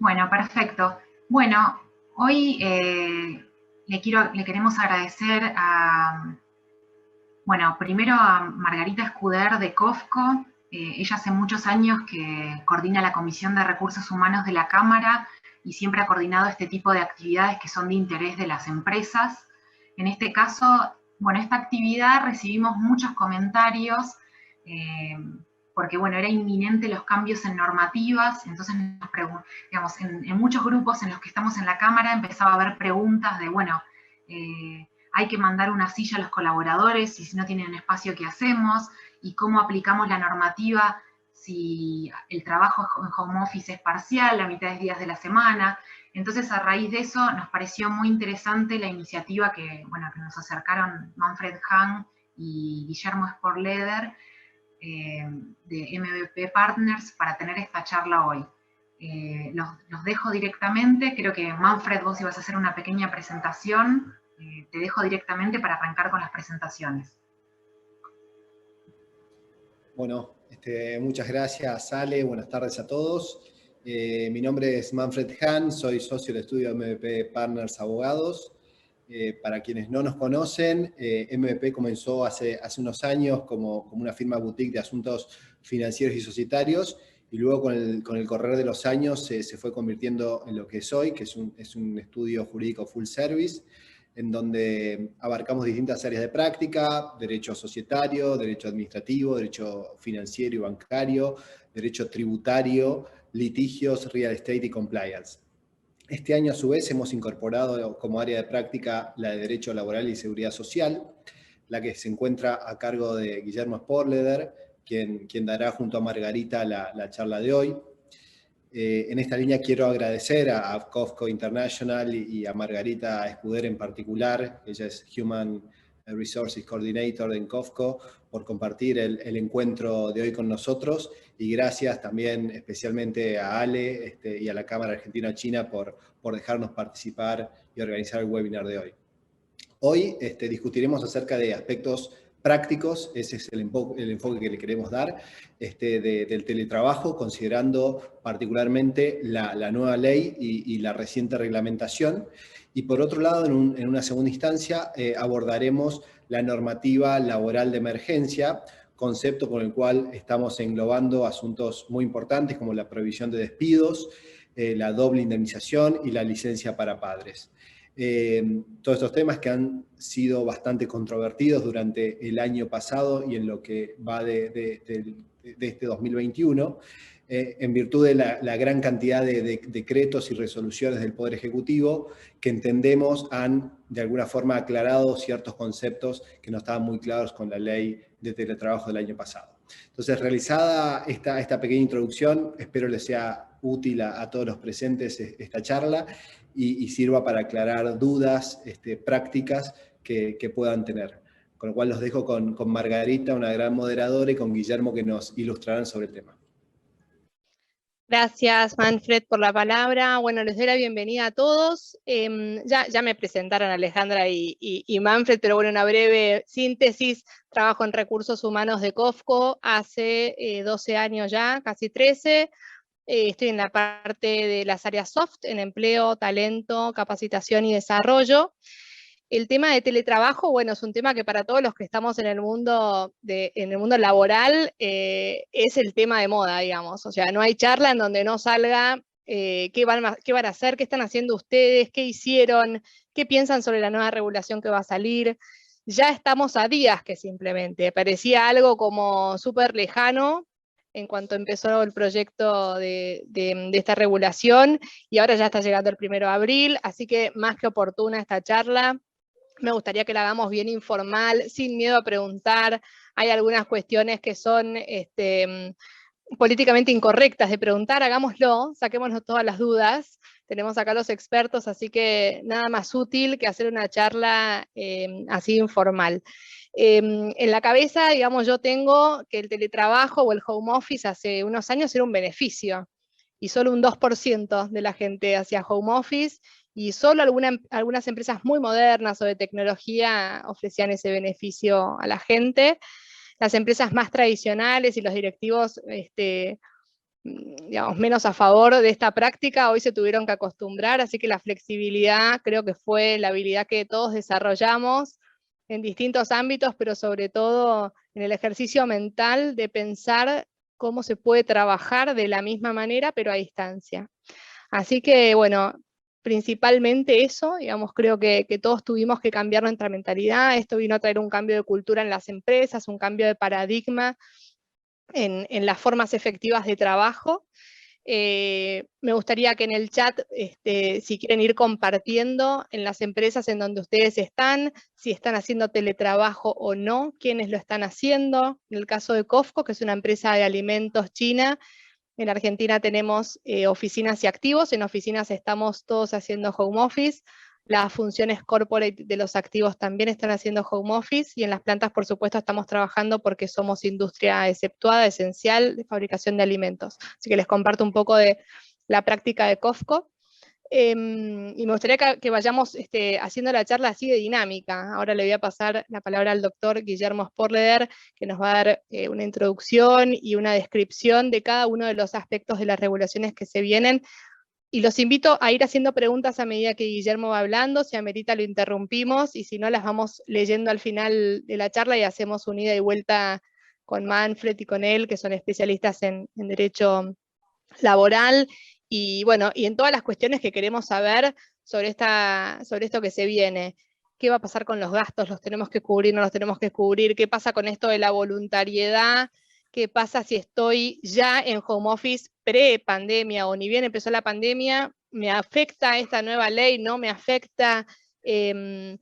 Bueno, perfecto. Bueno, hoy le queremos agradecer bueno, primero a Margarita Escuder de COFCO. Ella hace muchos años que coordina la Comisión de Recursos Humanos de la Cámara y siempre ha coordinado este tipo de actividades que son de interés de las empresas. En este caso, bueno, esta actividad recibimos muchos comentarios porque, bueno, era inminente los cambios en normativas, entonces digamos, en muchos grupos en los que estamos en la Cámara empezaba a haber preguntas de, bueno, hay que mandar una silla a los colaboradores y si no tienen espacio, ¿qué hacemos? Y cómo aplicamos la normativa si el trabajo en home office es parcial, la mitad de días de la semana. Entonces, a raíz de eso, nos pareció muy interesante la iniciativa que nos acercaron Manfred Hahn y Guillermo Sporleder de MVP Partners para tener esta charla hoy. Los dejo directamente, creo que Manfred, vos ibas a hacer una pequeña presentación, te dejo directamente para arrancar con las presentaciones. Bueno, muchas gracias, Ale. Buenas tardes a todos. Mi nombre es Manfred Hahn, soy socio del estudio MVP Partners Abogados. Para quienes no nos conocen, MVP comenzó hace unos años como una firma boutique de asuntos financieros y societarios, y luego con el correr de los años se fue convirtiendo en lo que es hoy, que es un estudio jurídico full service, en donde abarcamos distintas áreas de práctica: derecho societario, derecho administrativo, derecho financiero y bancario, derecho tributario, litigios, real estate y compliance. Este año, a su vez, hemos incorporado como área de práctica la de Derecho Laboral y Seguridad Social, la que se encuentra a cargo de Guillermo Sporleder, quien dará junto a Margarita la charla de hoy. En esta línea quiero agradecer a COFCO International y a Margarita Escuder en particular. Ella es Human Resources Coordinator en COFCO, por compartir el encuentro de hoy con nosotros, y gracias también especialmente a Ale y a la Cámara Argentina-China por dejarnos participar y organizar el webinar de hoy. Hoy discutiremos acerca de aspectos prácticos, ese es el enfoque que le queremos dar, del teletrabajo, considerando particularmente la nueva ley y la reciente reglamentación. Y por otro lado, en una segunda instancia, abordaremos la normativa laboral de emergencia, concepto con el cual estamos englobando asuntos muy importantes como la prohibición de despidos, la doble indemnización y la licencia para padres. Todos estos temas que han sido bastante controvertidos durante el año pasado y en lo que va de este 2021, en virtud de la gran cantidad de decretos y resoluciones del Poder Ejecutivo, que entendemos han de alguna forma aclarado ciertos conceptos que no estaban muy claros con la ley de teletrabajo del año pasado. Entonces, realizada esta pequeña introducción, espero les sea útil a todos los presentes esta charla y sirva para aclarar dudas prácticas que puedan tener. Con lo cual los dejo con Margarita, una gran moderadora, y con Guillermo, que nos ilustrarán sobre el tema. Gracias, Manfred, por la palabra. Bueno, les doy la bienvenida a todos. Ya me presentaron Alejandra y Manfred, pero bueno, una breve síntesis. Trabajo en recursos humanos de COFCO hace 12 años ya, casi 13. Estoy en la parte de las áreas soft, en empleo, talento, capacitación y desarrollo. El tema de teletrabajo, bueno, es un tema que para todos los que estamos en el mundo laboral es el tema de moda, digamos. O sea, no hay charla en donde no salga qué van a hacer, qué están haciendo ustedes, qué hicieron, qué piensan sobre la nueva regulación que va a salir. Ya estamos a días que simplemente parecía algo como súper lejano en cuanto empezó el proyecto de esta regulación, y ahora ya está llegando el 1 de abril, así que más que oportuna esta charla. Me gustaría que la hagamos bien informal, sin miedo a preguntar. Hay algunas cuestiones que son políticamente incorrectas de preguntar, hagámoslo, saquémonos todas las dudas. Tenemos acá los expertos, así que nada más útil que hacer una charla así informal. En la cabeza, digamos, yo tengo que el teletrabajo o el home office hace unos años era un beneficio, y solo un 2% de la gente hacía home office, y solo algunas empresas muy modernas o de tecnología ofrecían ese beneficio a la gente. Las empresas más tradicionales y los directivos digamos, menos a favor de esta práctica, hoy se tuvieron que acostumbrar, así que la flexibilidad creo que fue la habilidad que todos desarrollamos en distintos ámbitos, pero sobre todo en el ejercicio mental de pensar cómo se puede trabajar de la misma manera, pero a distancia. Así que, bueno, principalmente eso, digamos, creo que todos tuvimos que cambiar nuestra mentalidad. Esto vino a traer un cambio de cultura en las empresas, un cambio de paradigma en las formas efectivas de trabajo. Me gustaría que en el chat, si quieren ir compartiendo en las empresas en donde ustedes están, si están haciendo teletrabajo o no, quiénes lo están haciendo. En el caso de COFCO, que es una empresa de alimentos china, en Argentina tenemos oficinas y activos, en oficinas estamos todos haciendo home office, las funciones corporate de los activos también están haciendo home office, y en las plantas, por supuesto, estamos trabajando porque somos industria exceptuada, esencial, de fabricación de alimentos. Así que les comparto un poco de la práctica de COFCO. Y me gustaría que vayamos haciendo la charla así de dinámica. Ahora le voy a pasar la palabra al doctor Guillermo Sporleder, que nos va a dar una introducción y una descripción de cada uno de los aspectos de las regulaciones que se vienen. Y los invito a ir haciendo preguntas a medida que Guillermo va hablando, si amerita lo interrumpimos, y si no las vamos leyendo al final de la charla y hacemos un ida y vuelta con Manfred y con él, que son especialistas en derecho laboral, y bueno, y en todas las cuestiones que queremos saber sobre esto que se viene. ¿Qué va a pasar con los gastos? ¿Los tenemos que cubrir? ¿No los tenemos que cubrir? ¿Qué pasa con esto de la voluntariedad? ¿Qué pasa si estoy ya en home office pre-pandemia o ni bien empezó la pandemia? ¿Me afecta esta nueva ley? ¿No me afecta? ¿Qué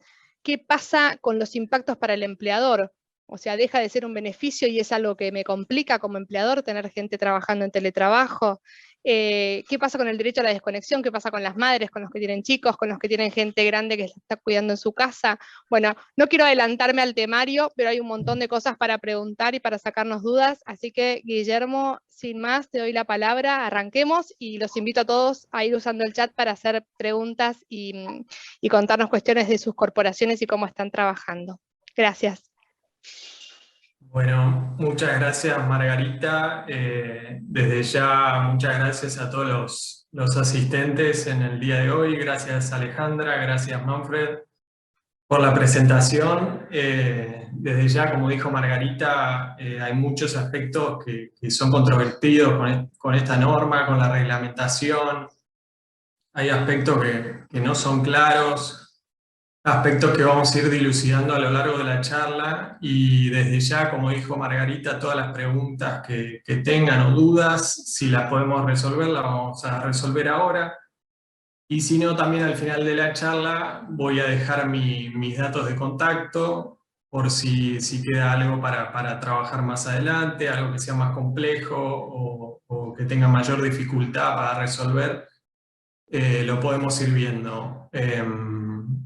pasa con los impactos para el empleador? O sea, deja de ser un beneficio y es algo que me complica como empleador tener gente trabajando en teletrabajo. ¿Qué pasa con el derecho a la desconexión? ¿Qué pasa con las madres, con los que tienen chicos, con los que tienen gente grande que se está cuidando en su casa? Bueno, no quiero adelantarme al temario, pero hay un montón de cosas para preguntar y para sacarnos dudas, así que Guillermo, sin más, te doy la palabra, arranquemos, y los invito a todos a ir usando el chat para hacer preguntas y contarnos cuestiones de sus corporaciones y cómo están trabajando. Gracias. Bueno, muchas gracias Margarita. Desde ya muchas gracias a todos los asistentes en el día de hoy. Gracias Alejandra, gracias Manfred por la presentación. Desde ya, como dijo Margarita, hay muchos aspectos que son controvertidos con esta norma, con la reglamentación. Hay aspectos que no son claros, aspectos que vamos a ir dilucidando a lo largo de la charla, y desde ya, como dijo Margarita, todas las preguntas que tengan o dudas, si las podemos resolver, las vamos a resolver ahora. Y si no, también al final de la charla voy a dejar mis datos de contacto, por si queda algo para trabajar más adelante, algo que sea más complejo o que tenga mayor dificultad para resolver, lo podemos ir viendo.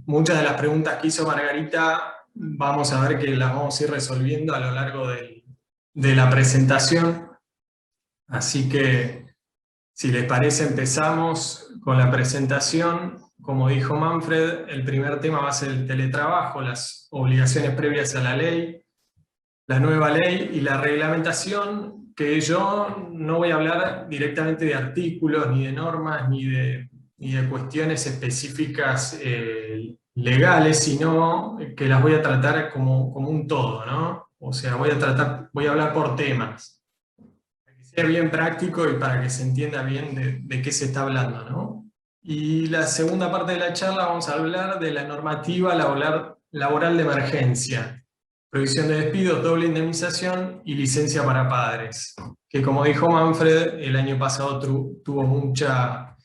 Muchas de las preguntas que hizo Margarita vamos a ver que las vamos a ir resolviendo a lo largo de la presentación. Así que, si les parece, empezamos con la presentación. Como dijo Manfred, el primer tema va a ser el teletrabajo, las obligaciones previas a la ley, la nueva ley y la reglamentación, que yo no voy a hablar directamente de artículos, ni de normas, ni de cuestiones específicas legales, sino que las voy a tratar como un todo, ¿no? O sea, voy a hablar por temas, para que sea bien práctico y para que se entienda bien de qué se está hablando, ¿no? Y la segunda parte de la charla vamos a hablar de la normativa laboral de emergencia, prohibición de despidos, doble indemnización y licencia para padres, que, como dijo Manfred, el año pasado tuvo mucha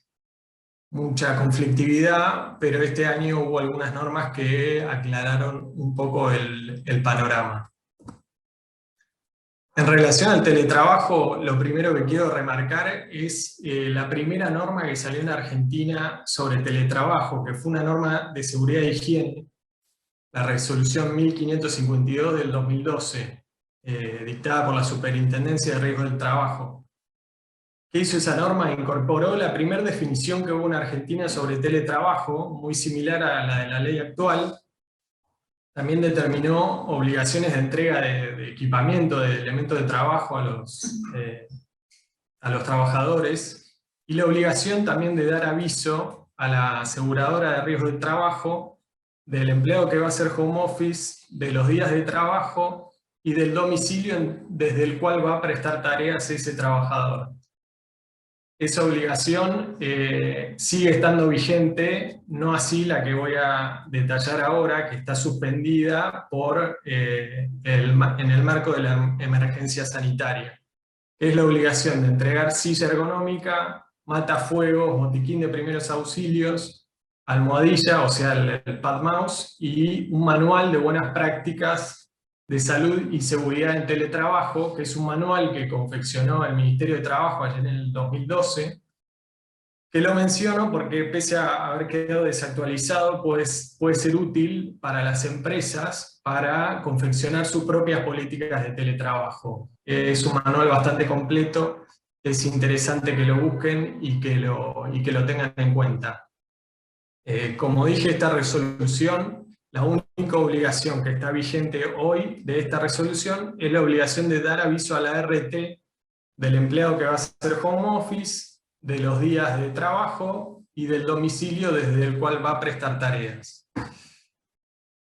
conflictividad, pero este año hubo algunas normas que aclararon un poco el panorama. En relación al teletrabajo, lo primero que quiero remarcar es la primera norma que salió en Argentina sobre teletrabajo, que fue una norma de seguridad e higiene, la resolución 1552 del 2012, dictada por la Superintendencia de Riesgos del Trabajo. ¿Qué hizo esa norma? Incorporó la primera definición que hubo en Argentina sobre teletrabajo, muy similar a la de la ley actual. También determinó obligaciones de entrega de equipamiento, de elementos de trabajo a a los trabajadores, y la obligación también de dar aviso a la aseguradora de riesgo de trabajo del empleado que va a hacer home office, de los días de trabajo y del domicilio desde el cual va a prestar tareas ese trabajador. Esa obligación sigue estando vigente, no así la que voy a detallar ahora, que está suspendida en el marco de la emergencia sanitaria. Es la obligación de entregar silla ergonómica, matafuegos, botiquín de primeros auxilios, almohadilla, o sea, el pad mouse, y un manual de buenas prácticas de salud y seguridad en teletrabajo, que es un manual que confeccionó el Ministerio de Trabajo allá en el 2012, que lo menciono porque pese a haber quedado desactualizado, pues puede ser útil para las empresas para confeccionar sus propias políticas de teletrabajo. Es un manual bastante completo, es interesante que lo busquen y que lo tengan en cuenta. Como dije, esta resolución, la única obligación que está vigente hoy de esta resolución es la obligación de dar aviso a la RT del empleado que va a hacer home office, de los días de trabajo y del domicilio desde el cual va a prestar tareas.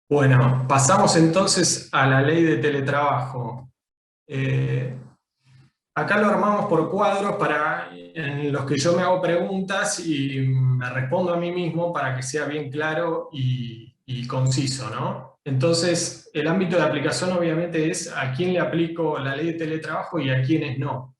Bueno, pasamos entonces a la ley de teletrabajo. Acá lo armamos por cuadros en los que yo me hago preguntas y me respondo a mí mismo para que sea bien claro y conciso, ¿no? Entonces, el ámbito de aplicación obviamente es a quién le aplico la ley de teletrabajo y a quiénes no.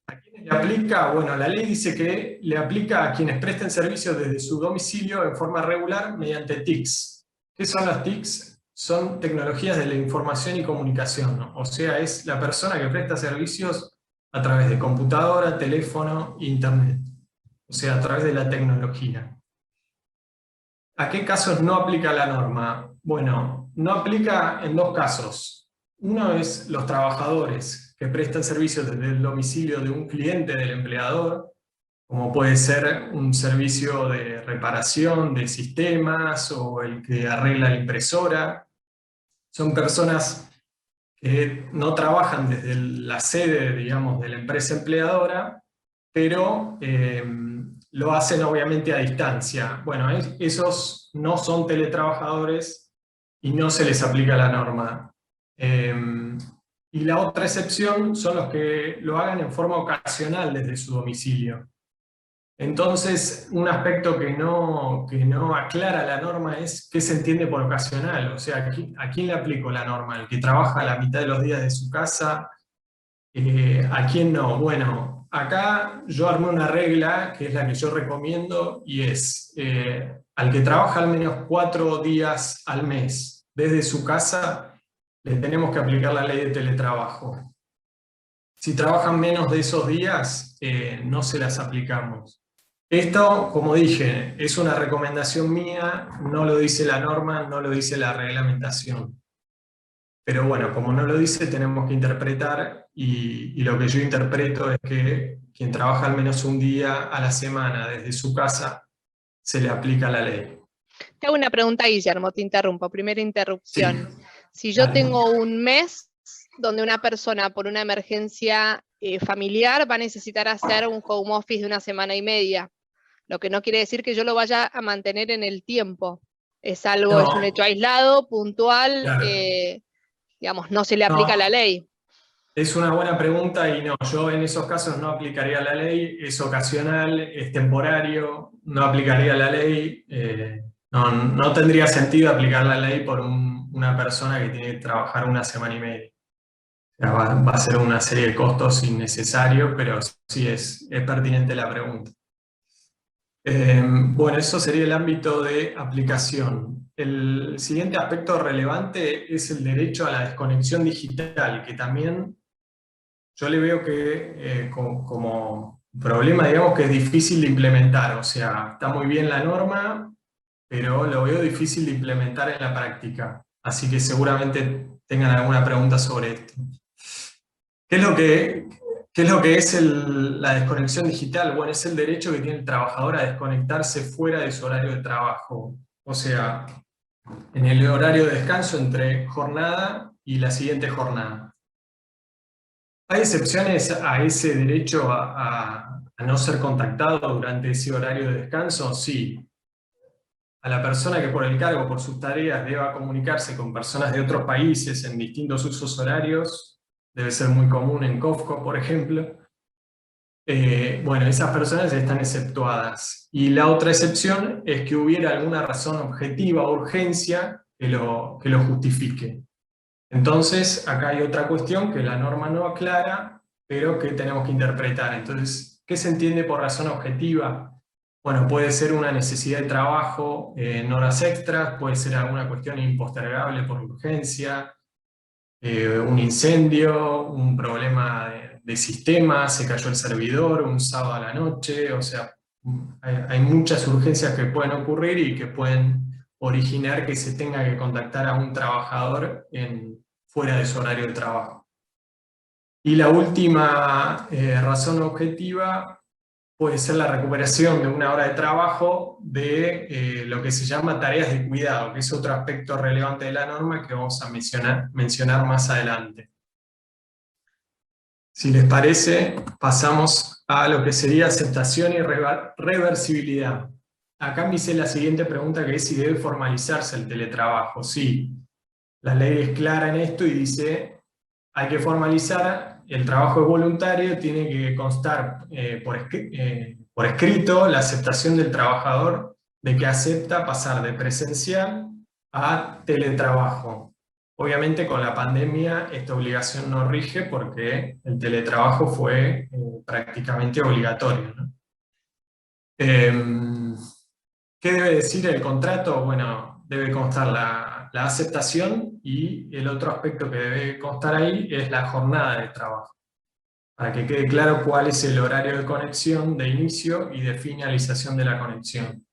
¿A quiénes le aplica? Bueno, la ley dice que le aplica a quienes presten servicios desde su domicilio en forma regular mediante TICs. ¿Qué son las TICs? Son tecnologías de la información y comunicación, ¿no? O sea, es la persona que presta servicios a través de computadora, teléfono, internet. O sea, a través de la tecnología. ¿A qué casos no aplica la norma? Bueno, no aplica en dos casos. Uno es los trabajadores que prestan servicios desde el domicilio de un cliente del empleador, como puede ser un servicio de reparación de sistemas o el que arregla la impresora. Son personas que no trabajan desde la sede, digamos, de la empresa empleadora, pero lo hacen obviamente a distancia. Bueno, esos no son teletrabajadores y no se les aplica la norma. Y la otra excepción son los que lo hagan en forma ocasional desde su domicilio. Entonces, un aspecto que no aclara la norma es qué se entiende por ocasional. O sea, ¿a quién le aplico la norma? ¿El que trabaja la mitad de los días de su casa? ¿A quién no? Bueno, acá yo armé una regla, que es la que yo recomiendo, y es, al que trabaja al menos 4 días al mes desde su casa, le tenemos que aplicar la ley de teletrabajo. Si trabajan menos de esos días, no se las aplicamos. Esto, como dije, es una recomendación mía, no lo dice la norma, no lo dice la reglamentación. Pero bueno, como no lo dice, tenemos que interpretar, y lo que yo interpreto es que quien trabaja al menos un día a la semana desde su casa, se le aplica la ley. Te hago una pregunta, Guillermo, te interrumpo, primera interrupción. Sí. Si yo Dale. tengo un mes donde una persona por una emergencia familiar va a necesitar hacer un home office de 1 semana y media, lo que no quiere decir que yo lo vaya a mantener en el tiempo. Es algo, es un hecho aislado, puntual, Claro. Digamos, no se le aplica la ley. Es una buena pregunta y no, yo en esos casos no aplicaría la ley, es ocasional, es temporario, no aplicaría la ley, no tendría sentido aplicar la ley por una persona que tiene que trabajar 1 semana y media. O sea, va a ser una serie de costos innecesarios, pero sí es pertinente la pregunta. Bueno, eso sería el ámbito de aplicación. El siguiente aspecto relevante es el derecho a la desconexión digital, que también yo le veo que como problema, digamos, que es difícil de implementar. O sea, está muy bien la norma, pero lo veo difícil de implementar en la práctica. Así que seguramente tengan alguna pregunta sobre esto. ¿Qué es lo que es la desconexión digital? Bueno, es el derecho que tiene el trabajador a desconectarse fuera de su horario de trabajo. O sea, en el horario de descanso entre jornada y la siguiente jornada. Hay excepciones a ese derecho a no ser contactado durante ese horario de descanso, sí. A la persona que por el cargo, por sus tareas, deba comunicarse con personas de otros países en distintos usos horarios, debe ser muy común en COFCO, por ejemplo. Bueno, esas personas están exceptuadas. Y la otra excepción es que hubiera alguna razón objetiva o urgencia que lo justifique. Entonces, acá hay otra cuestión que la norma no aclara, pero que tenemos que interpretar. Entonces, ¿qué se entiende por razón objetiva? Bueno, puede ser una necesidad de trabajo en horas extras, puede ser alguna cuestión impostergable por urgencia, un incendio, un problema de sistema, se cayó el servidor, un sábado a la noche, o sea, hay muchas urgencias que pueden ocurrir y que pueden originar que se tenga que contactar a un trabajador fuera de su horario de trabajo. Y la última razón objetiva puede ser la recuperación de una hora de trabajo de lo que se llama tareas de cuidado, que es otro aspecto relevante de la norma que vamos a mencionar más adelante. Si les parece, pasamos a lo que sería aceptación y reversibilidad. Acá me hice la siguiente pregunta, que es si debe formalizarse el teletrabajo. Sí, la ley es clara en esto y dice, hay que formalizar, el trabajo es voluntario, tiene que constar por escrito la aceptación del trabajador de que acepta pasar de presencial a teletrabajo. Obviamente con la pandemia esta obligación no rige porque el teletrabajo fue prácticamente obligatorio, ¿no? ¿Qué debe decir el contrato? Bueno, debe constar la aceptación y el otro aspecto que debe constar ahí es la jornada de trabajo, para que quede claro cuál es el horario de conexión de inicio y de finalización de la conexión.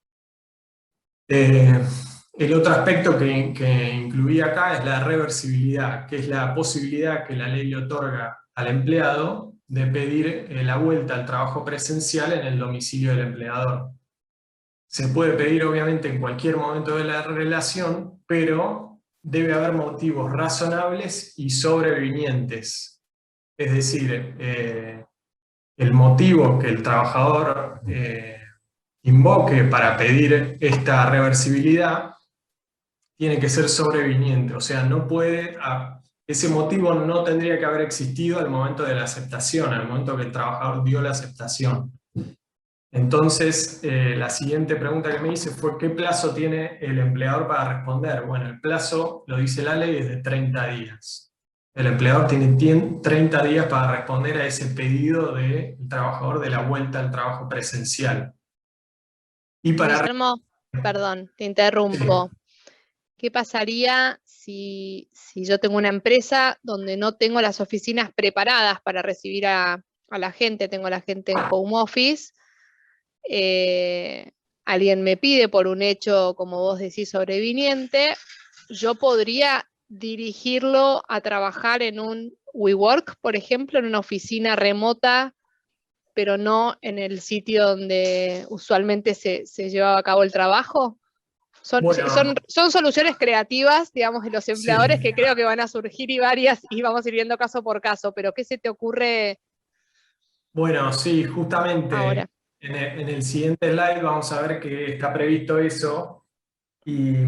El otro aspecto que incluí acá es la reversibilidad, que es la posibilidad que la ley le otorga al empleado de pedir la vuelta al trabajo presencial en el domicilio del empleador. Se puede pedir obviamente en cualquier momento de la relación, pero debe haber motivos razonables y sobrevinientes. Es decir, el motivo que el trabajador invoque para pedir esta reversibilidad tiene que ser sobreviniente, o sea, no puede, ese motivo no tendría que haber existido al momento de la aceptación, al momento que el trabajador dio la aceptación. Entonces, la siguiente pregunta que me hice fue ¿qué plazo tiene el empleador para responder? Bueno, el plazo, lo dice la ley, es de 30 días. El empleador tiene 30 días para responder a ese pedido del trabajador de la vuelta al trabajo presencial. Y para... Guillermo, perdón, te interrumpo. ¿Qué pasaría si yo tengo una empresa donde no tengo las oficinas preparadas para recibir a la gente, tengo a la gente en home office, alguien me pide por un hecho, como vos decís, sobreviniente, yo podría dirigirlo a trabajar en un WeWork, por ejemplo, en una oficina remota, pero no en el sitio donde usualmente se llevaba a cabo el trabajo? Son soluciones creativas, digamos, de los empleadores, sí, que creo que van a surgir y varias, y vamos a ir viendo caso por caso, pero ¿qué se te ocurre? Bueno, sí, justamente ahora en el siguiente slide vamos a ver que está previsto eso, y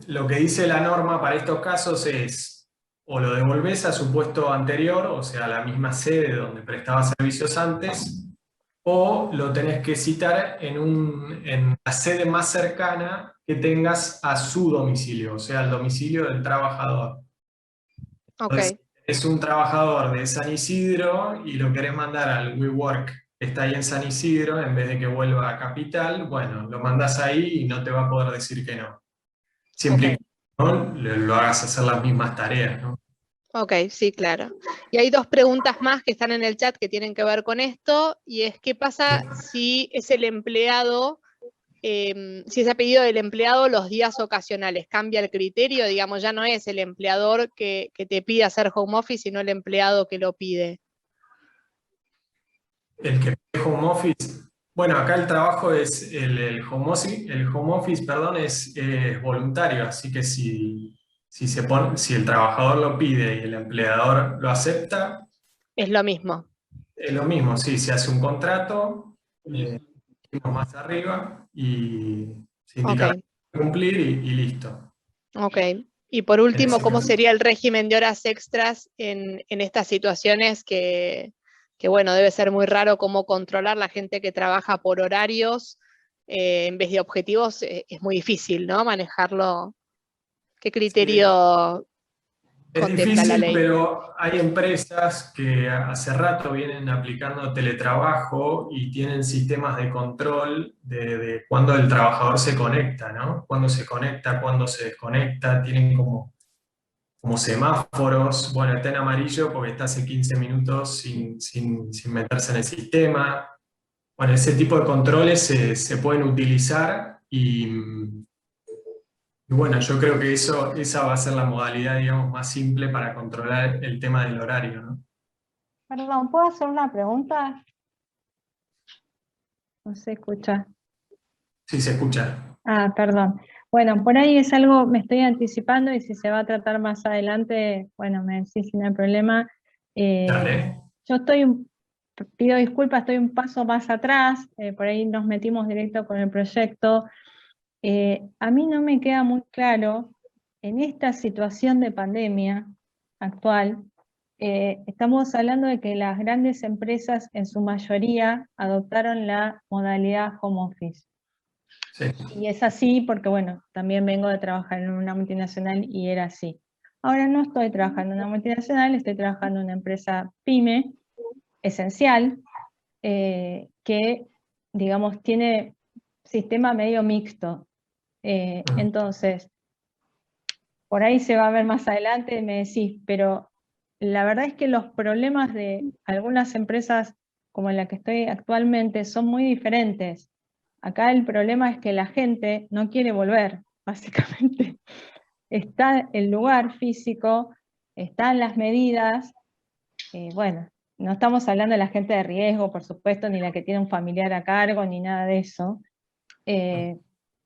lo que dice la norma para estos casos es, o lo devolvés a su puesto anterior, o sea, a la misma sede donde prestaba servicios antes, o lo tenés que citar en la sede más cercana que tengas a su domicilio, o sea, al domicilio del trabajador. Entonces, es un trabajador de San Isidro y lo querés mandar al WeWork que está ahí en San Isidro, en vez de que vuelva a Capital, bueno, lo mandás ahí y no te va a poder decir que no. Siempre que no lo hagas hacer las mismas tareas, ¿no? Ok, sí, claro. Y hay dos preguntas más que están en el chat que tienen que ver con esto, y es ¿qué pasa si es el empleado, si es a pedido del empleado los días ocasionales? ¿Cambia el criterio? Digamos, ya no es el empleador que te pide hacer home office, sino el empleado que lo pide. El que pide home office, bueno, acá el trabajo es, el home office, perdón, es voluntario, así que si el trabajador lo pide y el empleador lo acepta, Es lo mismo. Es lo mismo, sí, se hace un contrato, más arriba y se indica Ok, cumplir y listo. ok. Y por último, ¿cómo Básicamente. sería el régimen de horas extras en estas situaciones que, bueno, debe ser muy raro cómo controlar la gente que trabaja por horarios en vez de objetivos? Es muy difícil, ¿no? Manejarlo. ¿Qué Sí. criterio Es contempla la difícil, ley? pero hay empresas que hace rato vienen aplicando teletrabajo y tienen sistemas de control de cuándo el trabajador se conecta, ¿no? Cuándo se conecta, cuándo se desconecta, tienen como semáforos. Bueno, está en amarillo porque está hace 15 minutos sin meterse en el sistema. Bueno, ese tipo de controles se pueden utilizar y bueno, yo creo que esa va a ser la modalidad, digamos, más simple para controlar el tema del horario, ¿no? Perdón, ¿puedo hacer una pregunta? No se escucha. Sí, se escucha. Ah, perdón. Bueno, por ahí es algo, me estoy anticipando y si se va a tratar más adelante, bueno, me decís si no hay problema. Dale. Yo pido disculpas, estoy un paso más atrás, por ahí nos metimos directo con el proyecto. A mí no me queda muy claro, en esta situación de pandemia actual, estamos hablando de que las grandes empresas en su mayoría adoptaron la modalidad home office. Sí. Y es así porque, bueno, también vengo de trabajar en una multinacional y era así. Ahora no estoy trabajando en una multinacional, estoy trabajando en una empresa pyme, esencial, que, digamos, tiene sistema medio mixto. Entonces, por ahí se va a ver más adelante, me decís, pero la verdad es que los problemas de algunas empresas como en la que estoy actualmente son muy diferentes. Acá el problema es que la gente no quiere volver, básicamente. Está el lugar físico, están las medidas, bueno, no estamos hablando de la gente de riesgo, por supuesto, ni la que tiene un familiar a cargo, ni nada de eso,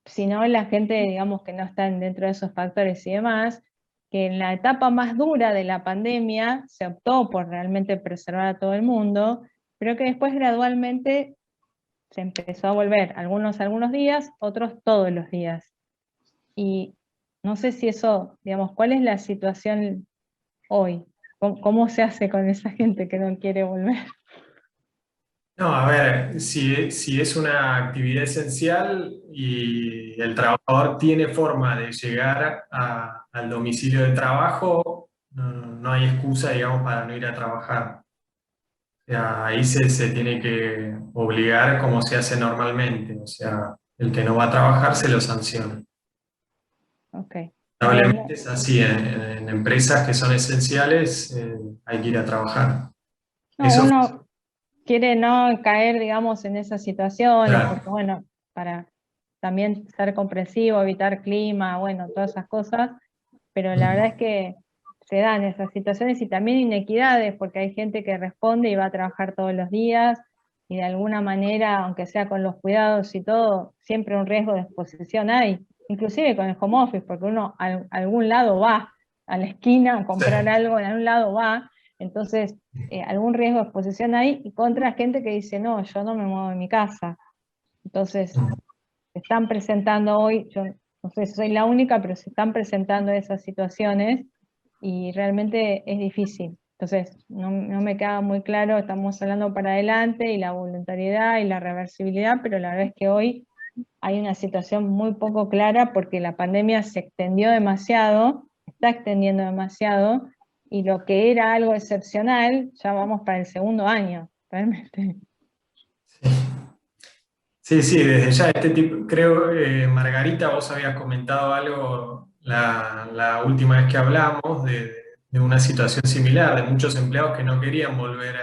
sino la gente, digamos, que no está dentro de esos factores y demás, que en la etapa más dura de la pandemia se optó por realmente preservar a todo el mundo, pero que después gradualmente se empezó a volver, algunos días, otros todos los días. Y no sé si eso, digamos, ¿cuál es la situación hoy? ¿Cómo se hace con esa gente que no quiere volver? No, a ver, si es una actividad esencial y el trabajador tiene forma de llegar al domicilio de trabajo, no hay excusa, digamos, para no ir a trabajar. O sea, ahí se tiene que obligar como se hace normalmente. O sea, el que no va a trabajar se lo sanciona. Ok. Lamentablemente es así, en empresas que son esenciales hay que ir a trabajar. No, Eso, uno quiere no caer, digamos, en esas situaciones, claro. porque bueno, para también ser comprensivo, evitar clima, bueno, todas esas cosas, pero la verdad es que se dan esas situaciones y también inequidades, porque hay gente que responde y va a trabajar todos los días, y de alguna manera, aunque sea con los cuidados y todo, siempre un riesgo de exposición hay, inclusive con el home office, porque uno a algún lado va, a la esquina a comprar algo, en algún lado va, entonces algún riesgo de exposición hay, y contra gente que dice, no, yo no me muevo de mi casa. Entonces, se están presentando hoy, yo no sé si soy la única, pero se están presentando esas situaciones y realmente es difícil. Entonces, no me queda muy claro, estamos hablando para adelante y la voluntariedad y la reversibilidad, pero la verdad es que hoy hay una situación muy poco clara porque la pandemia se extendió demasiado, está extendiendo demasiado, y lo que era algo excepcional, ya vamos para el segundo año, realmente. Sí, desde ya este tipo, creo, Margarita, vos habías comentado algo la última vez que hablamos de una situación similar, de muchos empleados que no querían volver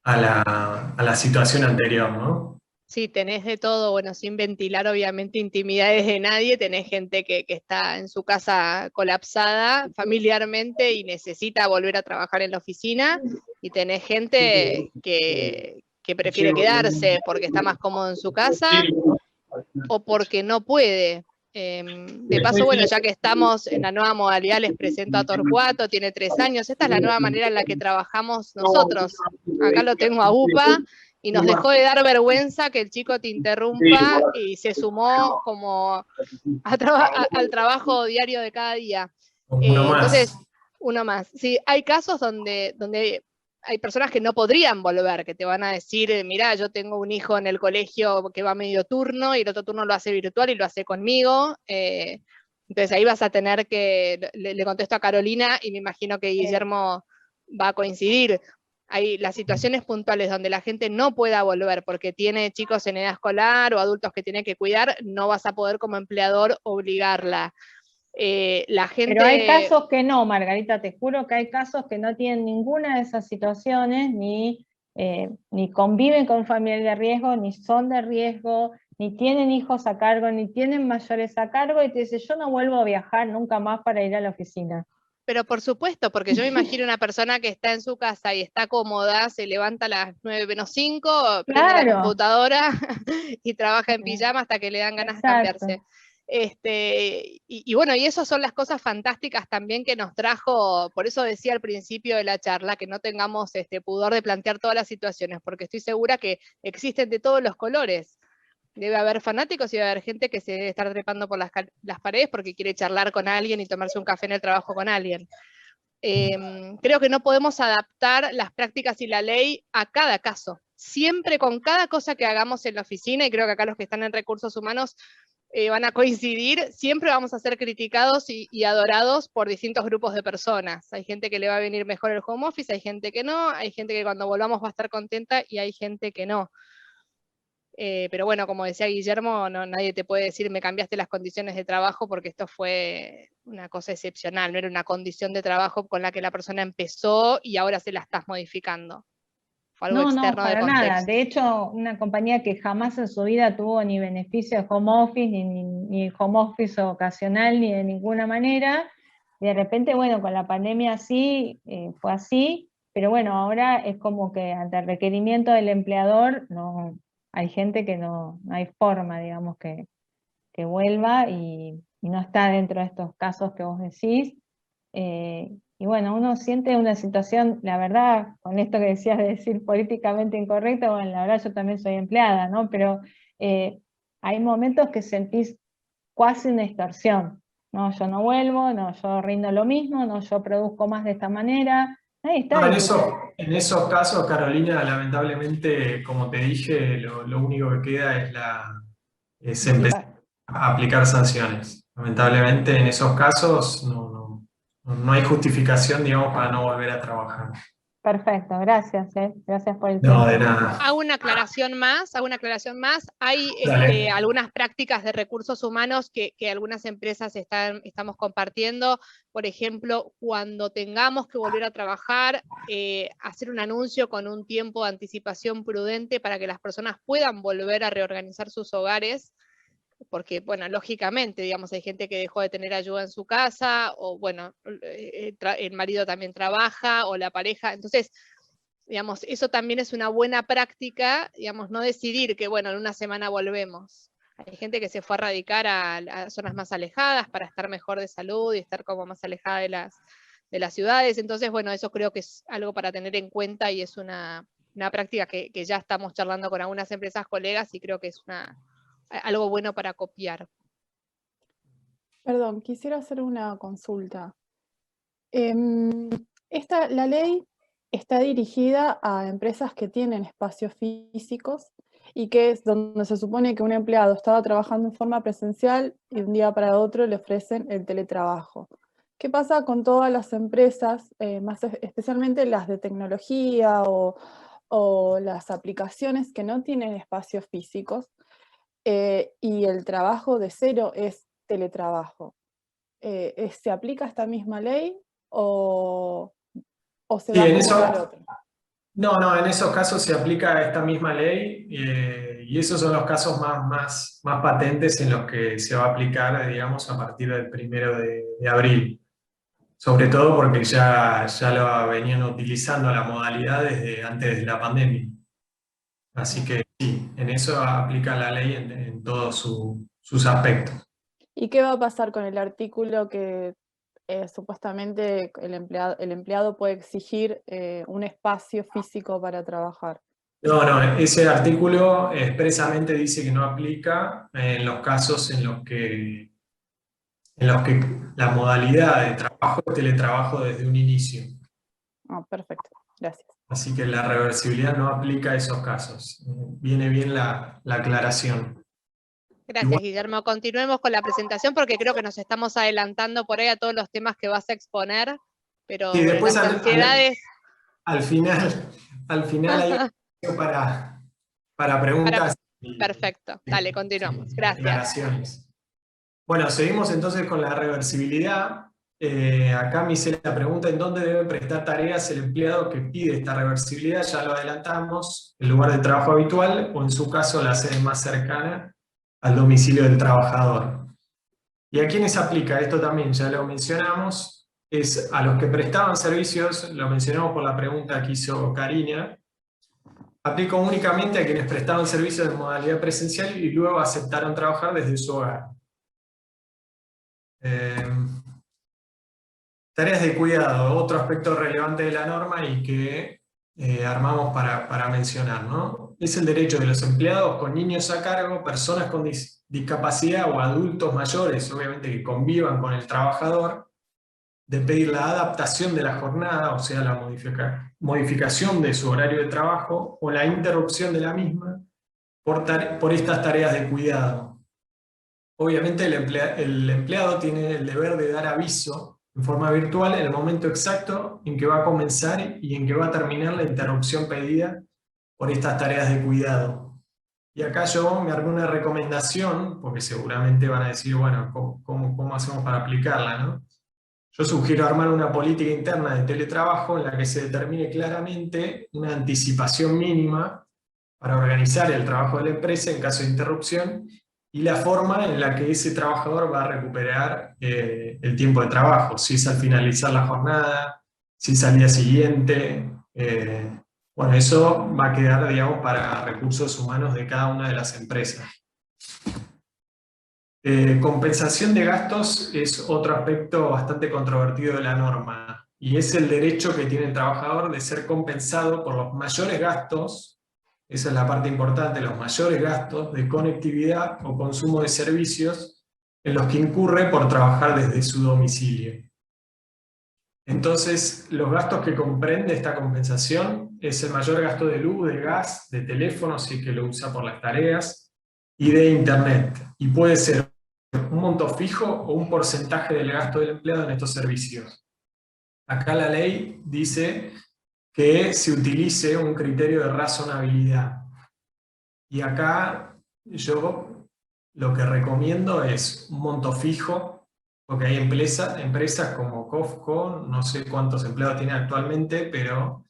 a la situación anterior, ¿no? Sí, tenés de todo, bueno, sin ventilar obviamente intimidades de nadie, tenés gente que está en su casa colapsada familiarmente y necesita volver a trabajar en la oficina, y tenés gente que prefiere quedarse porque está más cómodo en su casa o porque no puede. De paso, bueno, ya que estamos en la nueva modalidad, les presento a Torcuato, tiene 3 años. Esta es la nueva manera en la que trabajamos nosotros. Acá lo tengo a UPA, y nos dejó de dar vergüenza que el chico te interrumpa y se sumó como al trabajo diario de cada día. Entonces, uno más. Sí, hay casos donde hay personas que no podrían volver, que te van a decir, mirá, yo tengo un hijo en el colegio que va medio turno y el otro turno lo hace virtual y lo hace conmigo. Entonces ahí vas a tener que, le contesto a Carolina y me imagino que Guillermo va a coincidir. Hay las situaciones puntuales donde la gente no pueda volver porque tiene chicos en edad escolar o adultos que tiene que cuidar, no vas a poder como empleador obligarla. La gente... Pero hay casos que no, Margarita, te juro que hay casos que no tienen ninguna de esas situaciones, ni conviven con familias de riesgo, ni son de riesgo, ni tienen hijos a cargo, ni tienen mayores a cargo, y te dice, yo no vuelvo a viajar nunca más para ir a la oficina. Pero por supuesto, porque yo me imagino una persona que está en su casa y está cómoda, se levanta a las 9 menos 5, prende la computadora y trabaja en pijama hasta que le dan ganas de cambiarse. Y bueno, y esas son las cosas fantásticas también que nos trajo, por eso decía al principio de la charla, que no tengamos pudor de plantear todas las situaciones, porque estoy segura que existen de todos los colores. Debe haber fanáticos y debe haber gente que se debe estar trepando por las paredes porque quiere charlar con alguien y tomarse un café en el trabajo con alguien. Creo que no podemos adaptar las prácticas y la ley a cada caso. Siempre con cada cosa que hagamos en la oficina, y creo que acá los que están en recursos humanos van a coincidir, siempre vamos a ser criticados y adorados por distintos grupos de personas. Hay gente que le va a venir mejor el home office, hay gente que no, hay gente que cuando volvamos va a estar contenta y hay gente que no. Pero bueno, como decía Guillermo, nadie te puede decir me cambiaste las condiciones de trabajo porque esto fue una cosa excepcional, no era una condición de trabajo con la que la persona empezó y ahora se la estás modificando. Fue algo externo para de contexto. nada. De hecho, una compañía que jamás en su vida tuvo ni beneficio de home office, ni home office ocasional, ni de ninguna manera, y de repente, bueno, con la pandemia sí, fue así, pero bueno, ahora es como que ante el requerimiento del empleador, no hay gente que no hay forma, digamos, que vuelva y no está dentro de estos casos que vos decís. Y bueno, uno siente una situación, la verdad, con esto que decías de decir políticamente incorrecto, bueno, la verdad yo también soy empleada, ¿no? Pero hay momentos que sentís casi una extorsión, ¿no? Yo no vuelvo, no, yo rindo lo mismo, no, yo produzco más de esta manera. Ahí está. No, en esos casos, Carolina, lamentablemente, como te dije, lo único que queda es empezar a aplicar sanciones. Lamentablemente, en esos casos no hay justificación, digamos, para no volver a trabajar. Perfecto, gracias, gracias por el tiempo. No, de nada. Hago una aclaración más. Hay algunas prácticas de recursos humanos que algunas empresas estamos compartiendo. Por ejemplo, cuando tengamos que volver a trabajar, hacer un anuncio con un tiempo de anticipación prudente para que las personas puedan volver a reorganizar sus hogares. Porque, bueno, lógicamente, digamos, hay gente que dejó de tener ayuda en su casa, o bueno, el marido también trabaja, o la pareja. Entonces, digamos, eso también es una buena práctica, digamos, no decidir que, bueno, en una semana volvemos. Hay gente que se fue a radicar a zonas más alejadas para estar mejor de salud y estar como más alejada de las ciudades. Entonces, bueno, eso creo que es algo para tener en cuenta y es una práctica que ya estamos charlando con algunas empresas colegas y creo que es algo bueno para copiar. Perdón, quisiera hacer una consulta. La ley está dirigida a empresas que tienen espacios físicos y que es donde se supone que un empleado estaba trabajando en forma presencial y de un día para otro le ofrecen el teletrabajo. ¿Qué pasa con todas las empresas, especialmente las de tecnología o las aplicaciones que no tienen espacios físicos? Y el trabajo de cero es teletrabajo. ¿Se aplica esta misma ley o se va a aplicar otra? No, en esos casos se aplica esta misma ley y esos son los casos más patentes en los que se va a aplicar, digamos, a partir del 1 de abril. Sobre todo porque ya lo venían utilizando la modalidad desde antes de la pandemia. Así que sí, en eso aplica la ley en todos sus aspectos. ¿Y qué va a pasar con el artículo que supuestamente el empleado puede exigir un espacio físico para trabajar? No, ese artículo expresamente dice que no aplica en los casos en los que la modalidad de trabajo es teletrabajo desde un inicio. Ah, perfecto, gracias. Así que la reversibilidad no aplica a esos casos. Viene bien la aclaración. Gracias, Guillermo. Continuemos con la presentación porque creo que nos estamos adelantando por ahí a todos los temas que vas a exponer, pero Sí, después las ansiedades... al final hay espacio para preguntas. Perfecto, dale, continuamos. Gracias. Aclaraciones. Bueno, seguimos entonces con la reversibilidad. Acá me hice la pregunta en dónde debe prestar tareas el empleado que pide esta reversibilidad. Ya lo adelantamos, el lugar de trabajo habitual o en su caso la sede más cercana al domicilio del trabajador. ¿Y a quiénes aplica? Esto también ya lo mencionamos, es a los que prestaban servicios, lo mencionamos por la pregunta que hizo Karina, aplica únicamente a quienes prestaban servicios de modalidad presencial y luego aceptaron trabajar desde su hogar. Tareas de cuidado, otro aspecto relevante de la norma y que armamos para mencionar, ¿no? Es el derecho de los empleados con niños a cargo, personas con discapacidad o adultos mayores, obviamente que convivan con el trabajador, de pedir la adaptación de la jornada, o sea, la modificación de su horario de trabajo o la interrupción de la misma por estas tareas de cuidado. Obviamente el empleado tiene el deber de dar aviso en forma virtual en el momento exacto en que va a comenzar y en que va a terminar la interrupción pedida por estas tareas de cuidado. Y acá yo me armé una recomendación, porque seguramente van a decir, bueno, ¿cómo hacemos para aplicarla, no? Yo sugiero armar una política interna de teletrabajo en la que se determine claramente una anticipación mínima para organizar el trabajo de la empresa en caso de interrupción y la forma en la que ese trabajador va a recuperar el tiempo de trabajo, si es al finalizar la jornada, si es al día siguiente. Bueno, eso va a quedar, digamos, para recursos humanos de cada una de las empresas. Compensación de gastos es otro aspecto bastante controvertido de la norma, y es el derecho que tiene el trabajador de ser compensado por los mayores gastos, esa es la parte importante, los mayores gastos de conectividad o consumo de servicios en los que incurre por trabajar desde su domicilio. Entonces, los gastos que comprende esta compensación es el mayor gasto de luz, de gas, de teléfono, si es que lo usa por las tareas, y de internet. Y puede ser un monto fijo o un porcentaje del gasto del empleado en estos servicios. Acá la ley dice que se utilice un criterio de razonabilidad. Y acá yo lo que recomiendo es un monto fijo, porque hay empresas como COFCO, no sé cuántos empleados tiene actualmente, pero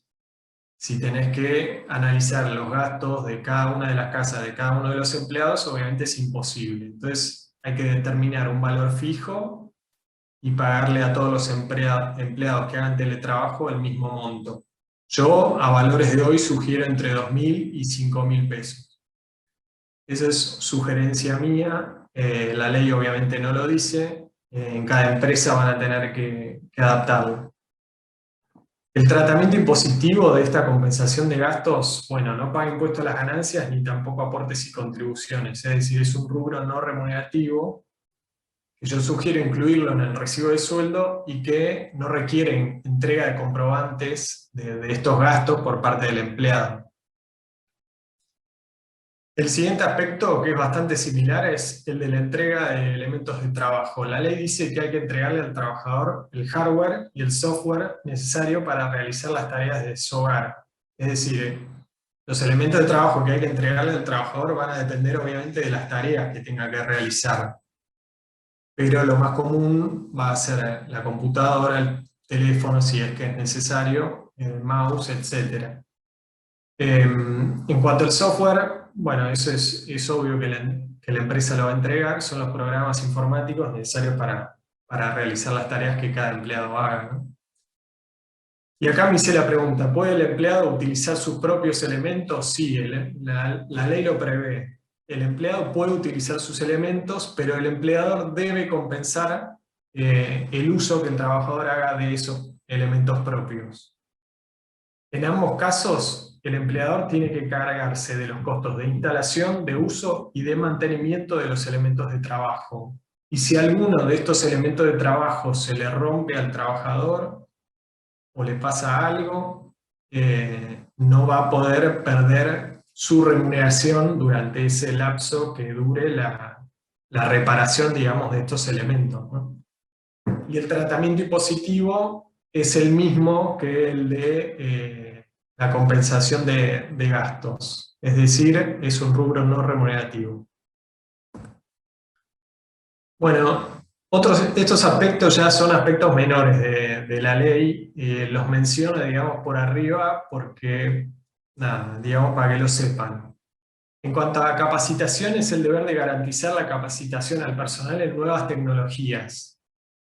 si tenés que analizar los gastos de cada una de las casas de cada uno de los empleados, obviamente es imposible. Entonces hay que determinar un valor fijo y pagarle a todos los empleados que hagan teletrabajo el mismo monto. Yo a valores de hoy sugiero entre 2.000 y 5.000 pesos. Esa es sugerencia mía, la ley obviamente no lo dice, en cada empresa van a tener que adaptarlo. El tratamiento impositivo de esta compensación de gastos, bueno, no paga impuesto a las ganancias ni tampoco aportes y contribuciones, es decir, es un rubro no remunerativo, que yo sugiero incluirlo en el recibo de sueldo y que no requieren entrega de comprobantes de estos gastos por parte del empleado. El siguiente aspecto, que es bastante similar, es el de la entrega de elementos de trabajo. La ley dice que hay que entregarle al trabajador el hardware y el software necesario para realizar las tareas de su hogar. Es decir, los elementos de trabajo que hay que entregarle al trabajador van a depender obviamente de las tareas que tenga que realizar. Pero lo más común va a ser la computadora, el teléfono si es que es necesario, el mouse, etc. En cuanto al software, bueno, eso es obvio que la empresa lo va a entregar, son los programas informáticos necesarios para realizar las tareas que cada empleado haga, ¿no? Y acá me hice la pregunta, ¿puede el empleado utilizar sus propios elementos? Sí, la ley lo prevé. el empleado puede utilizar sus elementos, pero el empleador debe compensar el uso que el trabajador haga de esos elementos propios. En ambos casos, el empleador tiene que cargarse de los costos de instalación, de uso y de mantenimiento de los elementos de trabajo. Y si alguno de estos elementos de trabajo se le rompe al trabajador o le pasa algo, no va a poder perder su remuneración durante ese lapso que dure la reparación, digamos, de estos elementos, ¿no? Y el tratamiento impositivo es el mismo que el de la compensación de gastos, es decir, es un rubro no remunerativo. Bueno, estos aspectos ya son aspectos menores de la ley, los menciono, digamos, por arriba porque, nada, digamos, para que lo sepan. En cuanto a capacitación, es el deber de garantizar la capacitación al personal en nuevas tecnologías.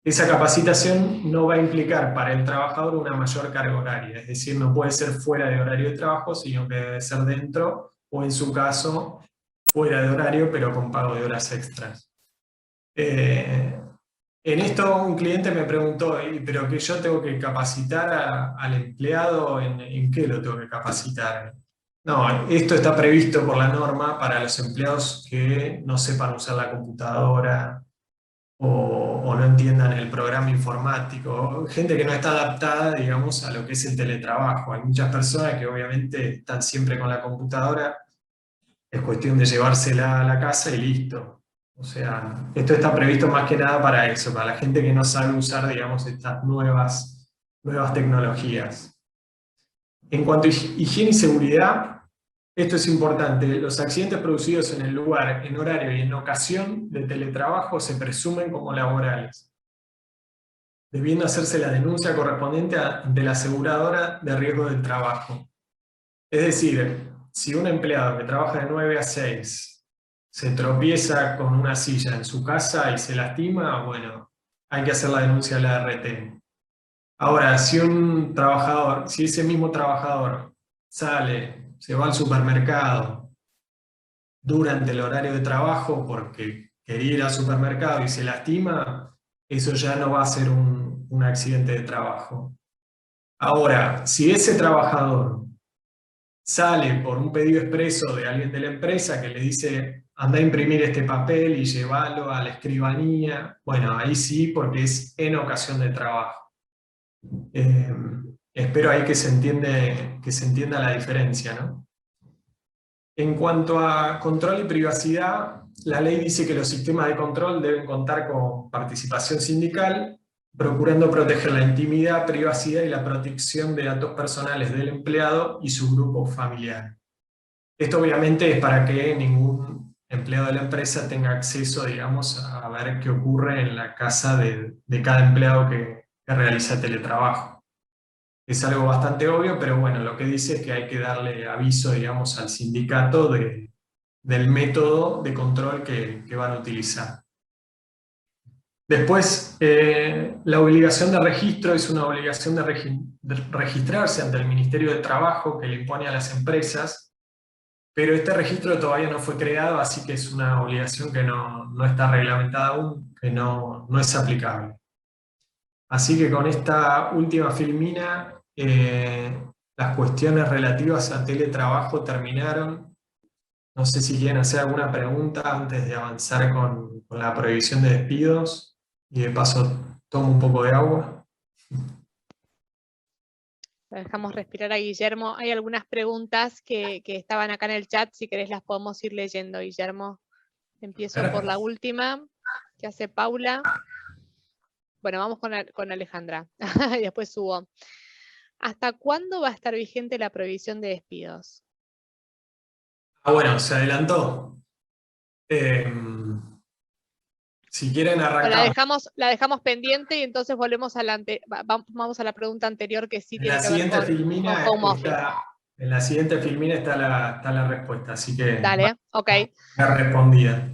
Esa capacitación no va a implicar para el trabajador una mayor carga horaria, es decir, no puede ser fuera de horario de trabajo, sino que debe ser dentro, o en su caso, fuera de horario, pero con pago de horas extras. En esto un cliente me preguntó, ¿pero que yo tengo que capacitar al empleado? ¿En qué lo tengo que capacitar? No, esto está previsto por la norma para los empleados que no sepan usar la computadora o no entiendan el programa informático, gente que no está adaptada, digamos, a lo que es el teletrabajo. Hay muchas personas que obviamente están siempre con la computadora, es cuestión de llevársela a la casa y listo. O sea, esto está previsto más que nada para eso, para la gente que no sabe usar, digamos, estas nuevas tecnologías. En cuanto a higiene y seguridad, esto es importante. Los accidentes producidos en el lugar, en horario y en ocasión de teletrabajo se presumen como laborales, debiendo hacerse la denuncia correspondiente ante la aseguradora de riesgo del trabajo. Es decir, si un empleado que trabaja de 9 a 6 se tropieza con una silla en su casa y se lastima, bueno, hay que hacer la denuncia a la ART. Ahora, si ese mismo trabajador sale, se va al supermercado durante el horario de trabajo porque quería ir al supermercado y se lastima, eso ya no va a ser un accidente de trabajo. Ahora, si ese trabajador sale por un pedido expreso de alguien de la empresa que le dice anda a imprimir este papel y llévalo a la escribanía, bueno, ahí sí, porque es en ocasión de trabajo. Espero ahí que se entienda la diferencia, ¿no? En cuanto a control y privacidad, la ley dice que los sistemas de control deben contar con participación sindical, procurando proteger la intimidad, privacidad y la protección de datos personales del empleado y su grupo familiar. Esto obviamente es para que ningún empleado de la empresa tenga acceso, digamos, a ver qué ocurre en la casa de cada empleado que realiza teletrabajo. Es algo bastante obvio, pero bueno, lo que dice es que hay que darle aviso, digamos, al sindicato del método de control que van a utilizar. Después, la obligación de registro es una obligación de registrarse ante el Ministerio de Trabajo que le impone a las empresas, pero este registro todavía no fue creado, así que es una obligación que no está reglamentada aún, que no es aplicable. Así que con esta última filmina, las cuestiones relativas a teletrabajo terminaron. No sé si quieren hacer alguna pregunta antes de avanzar con la prohibición de despidos, y de paso tomo un poco de agua. Lo dejamos respirar a Guillermo. Hay algunas preguntas que estaban acá en el chat, si querés las podemos ir leyendo, Guillermo. Empiezo por la última, que hace Paula. Bueno, vamos con Alejandra, y después subo. ¿Hasta cuándo va a estar vigente la prohibición de despidos? Bueno, se adelantó. Si quieren arrancamos. La dejamos pendiente y entonces volvemos vamos a la pregunta anterior que sí tiene que ver con home office. En la siguiente filmina está la respuesta, así que dale, ok. Ya respondida.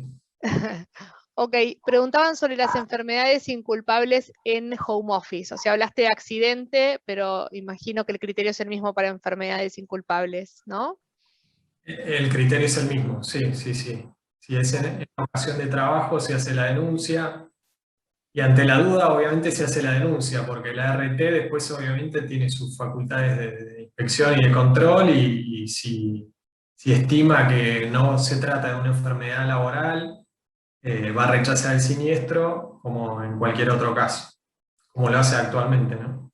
Ok, preguntaban sobre las enfermedades inculpables en home office. O sea, hablaste de accidente, pero imagino que el criterio es el mismo para enfermedades inculpables, ¿no? El criterio es el mismo, sí. Si es en ocasión de trabajo, se hace la denuncia. Y ante la duda, obviamente, se hace la denuncia, porque la ART después, obviamente, tiene sus facultades de inspección y de control, y si estima que no se trata de una enfermedad laboral, va a rechazar el siniestro, como en cualquier otro caso, como lo hace actualmente, ¿no?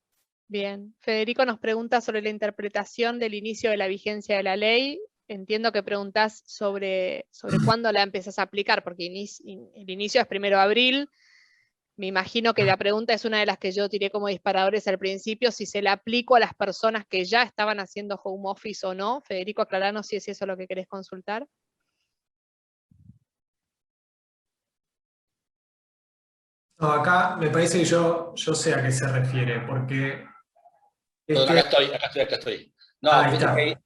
Bien, Federico nos pregunta sobre la interpretación del inicio de la vigencia de la ley. Entiendo que preguntás sobre cuándo la empezás a aplicar, porque el inicio es 1 de abril. Me imagino que la pregunta es una de las que yo tiré como disparadores al principio, si se la aplico a las personas que ya estaban haciendo home office o no. Federico, aclaranos si es eso lo que querés consultar. No, acá me parece que yo sé a qué se refiere, porque... Perdón, acá estoy. No, Ahí viste está. que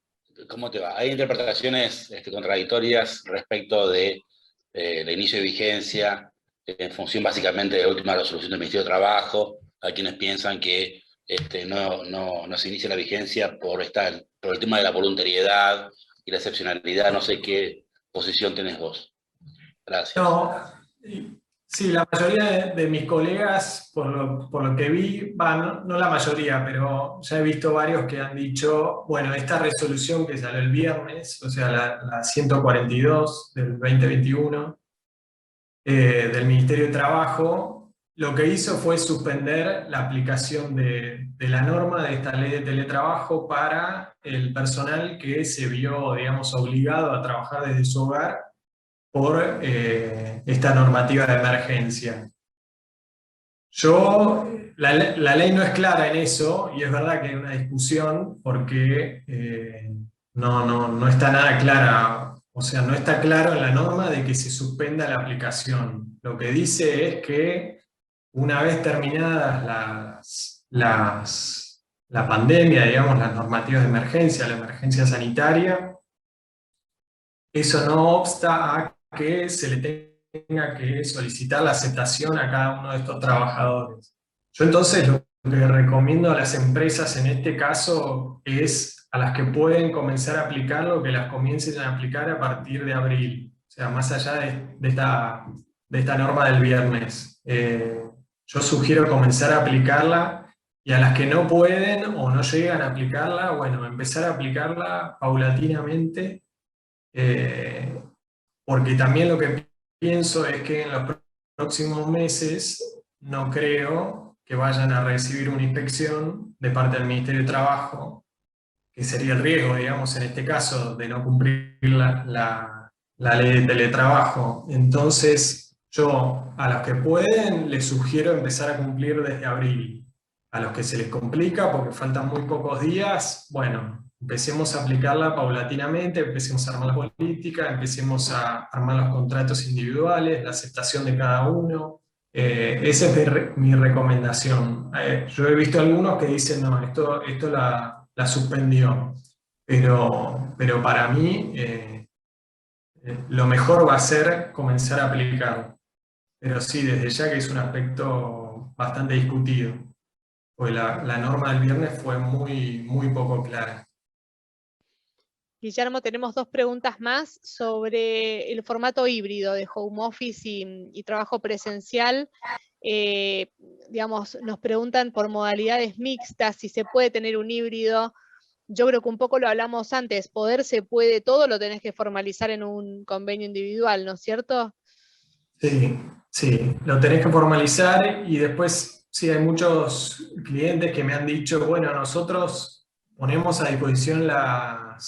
¿cómo te va? Hay interpretaciones contradictorias respecto de el inicio de vigencia, en función básicamente de la última resolución del Ministerio de Trabajo. Hay quienes piensan que no se inicia la vigencia por el tema de la voluntariedad y la excepcionalidad. No sé qué posición tenés vos. Gracias. No, sí, la mayoría de mis colegas, por lo que vi, no la mayoría, pero ya he visto varios que han dicho, bueno, esta resolución que salió el viernes, o sea, la 142 del 2021, del Ministerio de Trabajo, lo que hizo fue suspender la aplicación de la norma de esta ley de teletrabajo para el personal que se vio, digamos, obligado a trabajar desde su hogar por esta normativa de emergencia. La ley no es clara en eso, y es verdad que hay una discusión porque no está nada clara, o sea, no está claro en la norma de que se suspenda la aplicación. Lo que dice es que una vez terminadas la pandemia, digamos, las normativas de emergencia, la emergencia sanitaria, eso no obsta a que se le tenga que solicitar la aceptación a cada uno de estos trabajadores. Yo entonces lo que recomiendo a las empresas en este caso es a las que pueden comenzar a aplicarlo, que las comiencen a aplicar a partir de abril, o sea, más allá de esta norma del viernes. Yo sugiero comenzar a aplicarla, y a las que no pueden o no llegan a aplicarla, bueno, empezar a aplicarla paulatinamente, porque también lo que pienso es que en los próximos meses no creo que vayan a recibir una inspección de parte del Ministerio de Trabajo, que sería el riesgo, digamos, en este caso, de no cumplir la ley de teletrabajo. Entonces, yo a los que pueden les sugiero empezar a cumplir desde abril. A los que se les complica porque faltan muy pocos días, bueno, empecemos a aplicarla paulatinamente, empecemos a armar la política, empecemos a armar los contratos individuales, la aceptación de cada uno. Esa es mi recomendación. Yo he visto algunos que dicen, no, esto la suspendió, pero para mí lo mejor va a ser comenzar a aplicarlo. Pero sí, desde ya que es un aspecto bastante discutido, pues la norma del viernes fue muy poco clara. Guillermo, tenemos 2 preguntas más sobre el formato híbrido de home office y trabajo presencial. Digamos, nos preguntan por modalidades mixtas, si se puede tener un híbrido. Yo creo que un poco lo hablamos antes, poder se puede, todo lo tenés que formalizar en un convenio individual, ¿no es cierto? Sí, lo tenés que formalizar, y después sí hay muchos clientes que me han dicho, bueno, nosotros ponemos a disposición la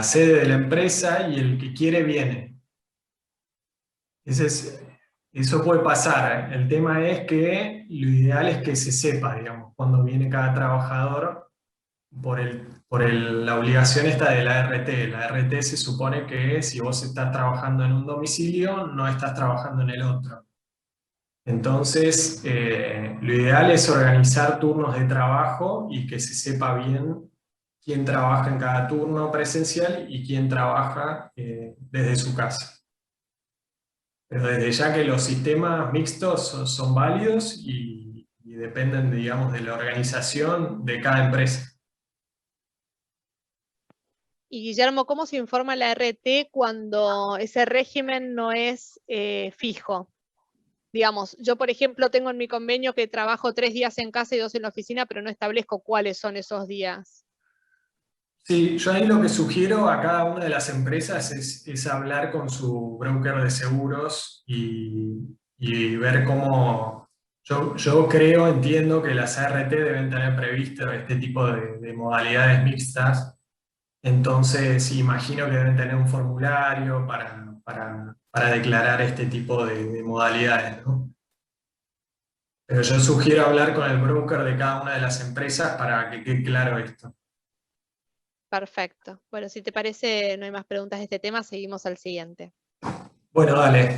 sede de la empresa y el que quiere viene. Eso puede pasar. El tema es que lo ideal es que se sepa, digamos, cuando viene cada trabajador, por la obligación esta de la ART. La ART se supone que si vos estás trabajando en un domicilio, no estás trabajando en el otro. Entonces, lo ideal es organizar turnos de trabajo y que se sepa bien quién trabaja en cada turno presencial y quién trabaja desde su casa. Pero desde ya que los sistemas mixtos son válidos y dependen, digamos, de la organización de cada empresa. Y Guillermo, ¿cómo se informa la RT cuando ese régimen no es fijo? Digamos, yo por ejemplo tengo en mi convenio que trabajo 3 días en casa y 2 en la oficina, pero no establezco cuáles son esos días. Sí, yo ahí lo que sugiero a cada una de las empresas es hablar con su broker de seguros y ver cómo... Yo creo, entiendo que las ART deben tener previsto este tipo de modalidades mixtas, entonces imagino que deben tener un formulario para declarar este tipo de modalidades, ¿no? Pero yo sugiero hablar con el broker de cada una de las empresas para que quede claro esto. Perfecto. Bueno, si te parece, no hay más preguntas de este tema, seguimos al siguiente. Bueno, dale.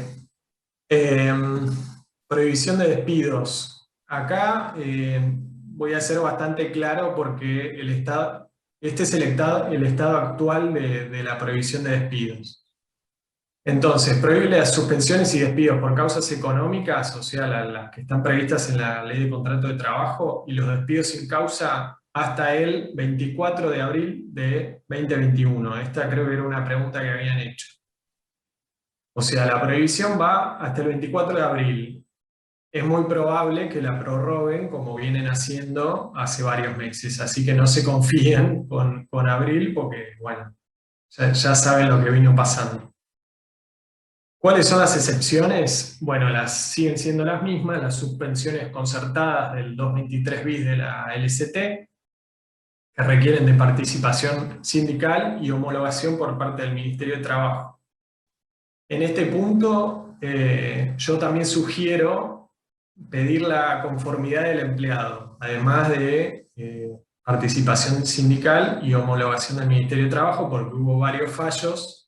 Prohibición de despidos. Acá voy a ser bastante claro porque este es el estado actual de la prohibición de despidos. Entonces, prohíbe las suspensiones y despidos por causas económicas, o sea, las que están previstas en la Ley de Contrato de Trabajo, y los despidos sin causa hasta el 24 de abril de 2021. Esta creo que era una pregunta que habían hecho. O sea, la prohibición va hasta el 24 de abril. Es muy probable que la prorroguen como vienen haciendo hace varios meses, así que no se confíen con abril porque, bueno, ya saben lo que vino pasando. ¿Cuáles son las excepciones? Bueno, siguen siendo las mismas, las suspensiones concertadas del 223 bis de la LCT, que requieren de participación sindical y homologación por parte del Ministerio de Trabajo. En este punto, yo también sugiero pedir la conformidad del empleado, además de participación sindical y homologación del Ministerio de Trabajo, porque hubo varios fallos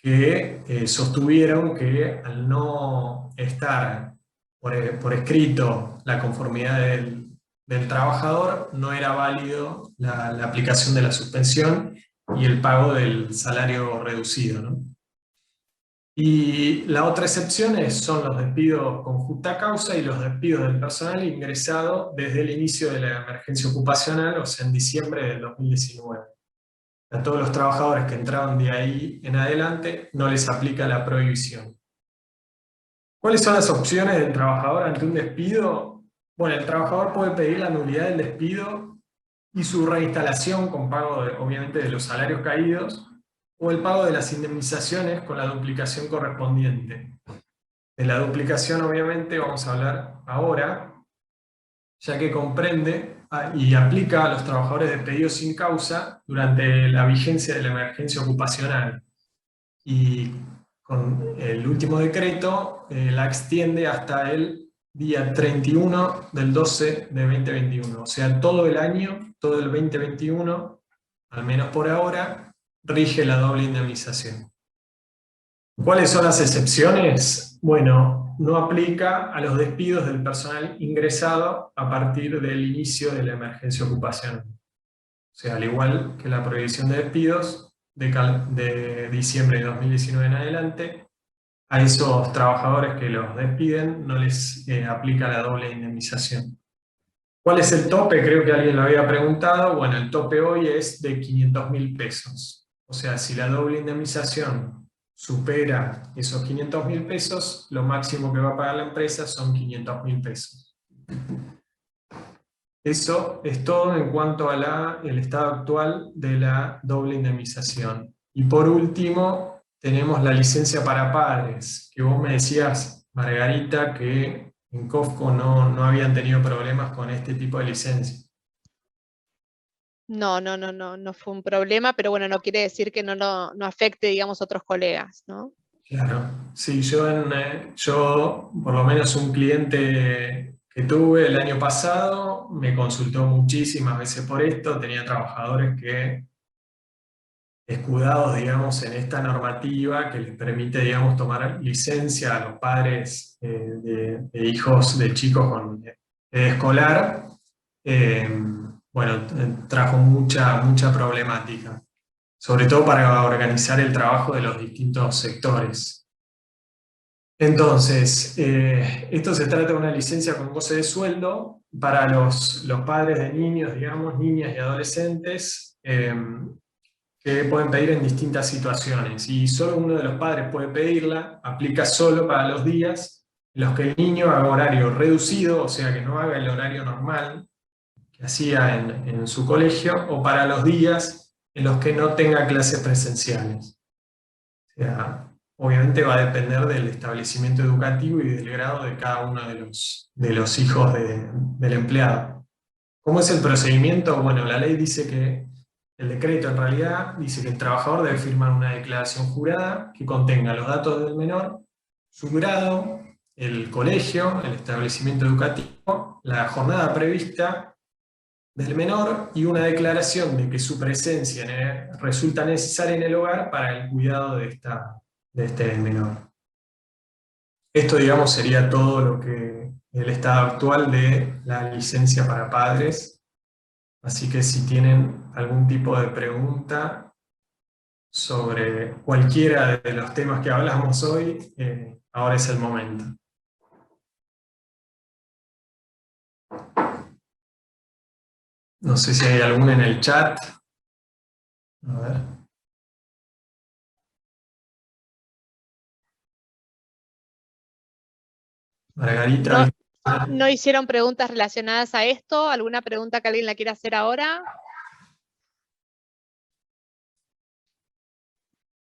que sostuvieron que al no estar por escrito la conformidad del trabajador, no era válido la aplicación de la suspensión y el pago del salario reducido, ¿no? Y la otra excepción son los despidos con justa causa y los despidos del personal ingresado desde el inicio de la emergencia ocupacional, o sea, en diciembre del 2019. A todos los trabajadores que entraron de ahí en adelante no les aplica la prohibición. ¿Cuáles son las opciones del trabajador ante un despido? Bueno, el trabajador puede pedir la nulidad del despido y su reinstalación con pago, obviamente, de los salarios caídos, o el pago de las indemnizaciones con la duplicación correspondiente. De la duplicación, obviamente, vamos a hablar ahora, ya que comprende y aplica a los trabajadores despedidos sin causa durante la vigencia de la emergencia ocupacional. Y con el último decreto la extiende hasta el día 31 del 12 de 2021. O sea, todo el año, todo el 2021, al menos por ahora, rige la doble indemnización. ¿Cuáles son las excepciones? Bueno, no aplica a los despidos del personal ingresado a partir del inicio de la emergencia ocupacional. O sea, al igual que la prohibición de despidos de diciembre de 2019 en adelante, a esos trabajadores que los despiden no les aplica la doble indemnización. ¿Cuál es el tope? Creo que alguien lo había preguntado. Bueno, el tope hoy es de 500.000 pesos. O sea, si la doble indemnización supera esos 500.000 pesos, lo máximo que va a pagar la empresa son 500.000 pesos. Eso es todo en cuanto a el estado actual de la doble indemnización. Y por último, tenemos la licencia para padres, que vos me decías, Margarita, que en COFCO no habían tenido problemas con este tipo de licencia. No fue un problema, pero bueno, no quiere decir que no afecte, digamos, a otros colegas, ¿no? Claro, sí, yo por lo menos un cliente que tuve el año pasado me consultó muchísimas veces por esto, tenía trabajadores que, escudados, digamos, en esta normativa que les permite, digamos, tomar licencia a los padres de hijos de chicos con edad escolar, bueno, trajo mucha problemática, sobre todo para organizar el trabajo de los distintos sectores. Entonces, esto se trata de una licencia con goce de sueldo para los padres de niños, digamos, niñas y adolescentes, que que pueden pedir en distintas situaciones, y solo uno de los padres puede pedirla. Aplica solo para los días en los que el niño haga horario reducido, o sea, que no haga el horario normal que hacía en su colegio, o para los días en los que no tenga clases presenciales. O sea, obviamente va a depender del establecimiento educativo y del grado de cada uno de los hijos del empleado. ¿Cómo es el procedimiento? Bueno, la ley dice que, el decreto en realidad, dice que el trabajador debe firmar una declaración jurada que contenga los datos del menor, su grado, el colegio, el establecimiento educativo, la jornada prevista del menor y una declaración de que su presencia resulta necesaria en el hogar para el cuidado de este menor. Esto, digamos, sería todo lo que el estado actual de la licencia para padres. Así que si tienen algún tipo de pregunta sobre cualquiera de los temas que hablamos hoy, ahora es el momento. No sé si hay alguno en el chat. A ver. Margarita. ¿No hicieron preguntas relacionadas a esto? ¿Alguna pregunta que alguien la quiera hacer ahora?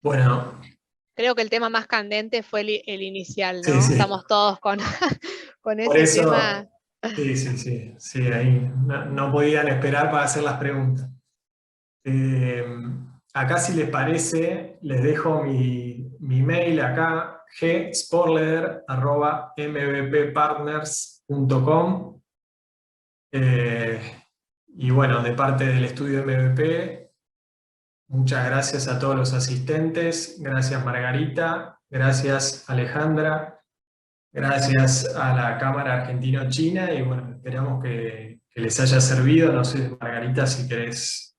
Bueno. Creo que el tema más candente fue el inicial, ¿no? Sí, sí. Estamos todos con Por ese eso, tema. Sí, ahí no podían esperar para hacer las preguntas. Acá, si les parece, les dejo mi mail acá, gsporler@mvppartners.com. Y bueno, de parte del estudio MVP, muchas gracias a todos los asistentes, gracias Margarita, gracias Alejandra, gracias a la Cámara Argentino-China, y bueno, esperamos que les haya servido. No sé, Margarita, si querés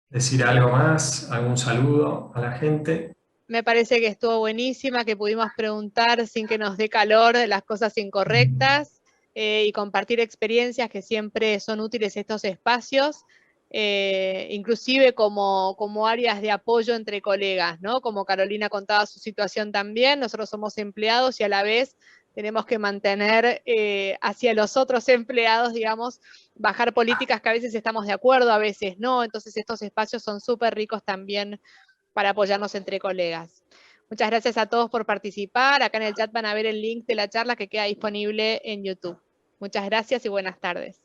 decir algo más, algún saludo a la gente. Me parece que estuvo buenísima, que pudimos preguntar sin que nos dé calor las cosas incorrectas y compartir experiencias, que siempre son útiles estos espacios, inclusive como áreas de apoyo entre colegas, ¿no? Como Carolina contaba su situación también, nosotros somos empleados y a la vez tenemos que mantener hacia los otros empleados, digamos, bajar políticas que a veces estamos de acuerdo, a veces no. Entonces estos espacios son súper ricos también para apoyarnos entre colegas. Muchas gracias a todos por participar. Acá en el chat van a ver el link de la charla que queda disponible en YouTube. Muchas gracias y buenas tardes.